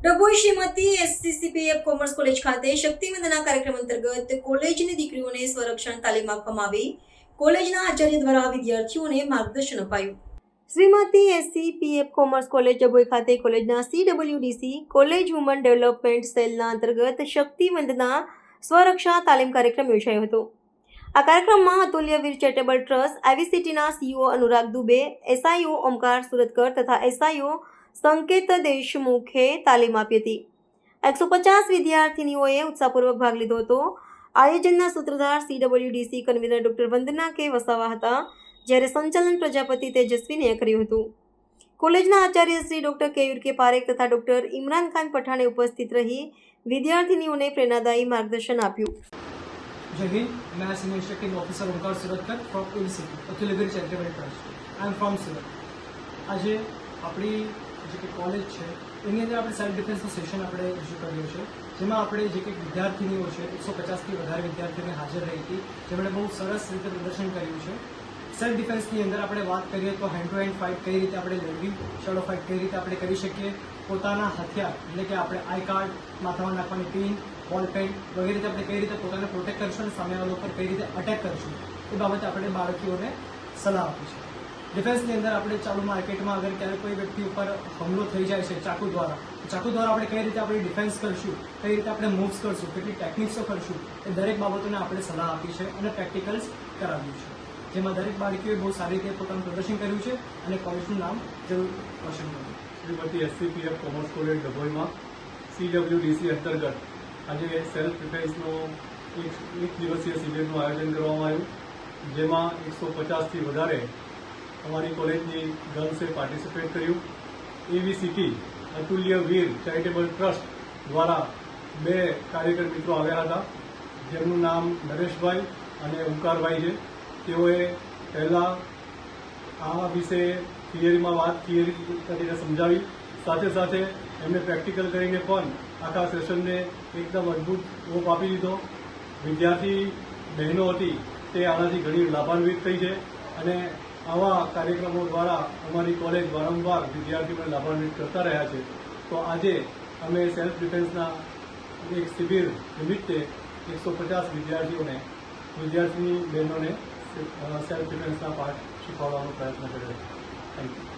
Dabhoi Shrimati એસસીસીપીએફ commerce college ખાતે શક્તિવંદના કાર્યક્રમ અંતર્ગત કોલેજની દીકરીઓને સ્વરક્ષણ તાલીમ આપવામાં આવી. કોલેજના આચાર્ય દ્વારા વિદ્યાર્થીઓને માર્ગદર્શન અપાયું. શ્રીમતી એસસીપીએફ કોમર્સ કોલેજ ડભોઈ ખાતે કોલેજના CWDC કોલેજ વુમન ડેવલપમેન્ટ સેલના અંતર્ગત શક્તિવંદના સ્વરક્ષા તાલીમ કાર્યક્રમ યોજાયો હતો. આ કાર્યક્રમમાં અતુલ્યવીર ચેરિટેબલ ટ્રસ્ટ IVCTના CEO અનુરાગ દુબે, SIO ઓમકાર સુરતકર તથા SIO સંકેત દેશમુખે તાલીમ આપી હતી. 150 વિદ્યાર્થીનીઓએ ઉત્સાહપૂર્વક ભાગ લીધો હતો. આયોજનના સૂત્રધાર CWDC કન્વીનર ડોક્ટર વંદના કે વસાવા હતા, જ્યારે સંચાલન પ્રજાપતિ તેજસ્વીને કર્યું હતું. કોલેજના આચાર્ય શ્રી ડોક્ટર કેયુર કે પારેખ તથા ડોક્ટર ઇમરાન ખાન પઠાણે ઉપસ્થિત રહી વિદ્યાર્થીનીઓને પ્રેરણાદાયી માર્ગદર્શન આપ્યું. जय हिंद, मैं senior instructing officer Omkar Suratkar from AVCT Atulyaveer charitable trust. I am from Surat. આજે આપણી જે કે કોલેજ છે એની અંદર આપણે સેલ્ફ ડિફેન્સનું સેશન આપણે ઇસ્યુ કર્યું છે, જેમાં આપણે જે કંઈક વિદ્યાર્થીનીઓ છે 150થી વધારે વિદ્યાર્થીઓને હાજર રહી હતી, જેમણે બહુ સરસ રીતે પ્રદર્શન કર્યું છે. સેલ્ફ ડિફેન્સની અંદર આપણે વાત કરીએ તો હેન્ડ ટુ હેન્ડ ફાઇટ કઈ રીતે આપણે લડવી, શેડો ફાઇટ કઈ રીતે આપણે કરી શકીએ, પોતાના હથિયાર એટલે કે આપણે આઈ કાર્ડ, માથામાં નાખવાની પિન, બોલ પેન વગેરે રીતે આપણે કઈ રીતે પોતાને પ્રોટેક્ટ કરશું અને સામેવાળા ઉપર કઈ રીતે અટેક કરશું એ બાબતે આપણે બાળકીઓને સલાહ આપી છે. ડિફેન્સની અંદર આપણે ચાલુ માર્કેટમાં અગર ક્યારેક કોઈ વ્યક્તિ ઉપર હુમલો થઈ જાય છે ચાકુ દ્વારા આપણે કઈ રીતે આપણી ડિફેન્સ કરશું, કઈ રીતે આપણે મૂવ્સ કરશું, કેટલી ટેકનિક્સો કરશું, એ દરેક બાબતોને આપણે સલાહ આપી છે અને પ્રેક્ટિકલ્સ કરાવ્યું છે, જેમાં દરેક બાળકીઓએ બહુ સારી રીતે પોતાનું પ્રદર્શન કર્યું છે અને કોલેજનું નામ જરૂર રોશન કર્યું. શ્રીમતી SCPF કોમર્સ કોલેજ ડભોઈમાં CWDC અંતર્ગત આજે સેલ્ફ ડિફેન્સનો એક દિવસીય શિબિરનું આયોજન કરવામાં આવ્યું, જેમાં 150થી વધારે અમારી કોલેજની ગર્લ્સે પાર્ટિસિપેટ કર્યું. AVCT અતુલ્યવીર ચેરિટેબલ ટ્રસ્ટ દ્વારા 2 કાર્યકર મિત્રો આવ્યા હતા, જેમનું નામ નરેશભાઈ અને ઓમકારભાઈ છે. તેઓએ પહેલાં આ વિશે થિયરી કરીને સમજાવી, સાથે સાથે એમને પ્રેક્ટિકલ કરીને પણ આખા સેશનને એકદમ અદ્ભુત ઓપ આપી દીધો. વિદ્યાર્થી બહેનો હતી તે આનાથી ઘણી લાભાન્વિત થઈ છે અને આવા કાર્યક્રમો દ્વારા અમારી કોલેજ વારંવાર વિદ્યાર્થીઓને લાભાન્વિત કરતા રહ્યા છે. તો આજે અમે સેલ્ફ ડિફેન્સના એક શિબિર નિમિત્તે 150 વિદ્યાર્થીની બહેનોને સેલ્ફ ડિફેન્સના પાઠ શીખવાડવાનો પ્રયત્ન કર્યો છે. Thank you.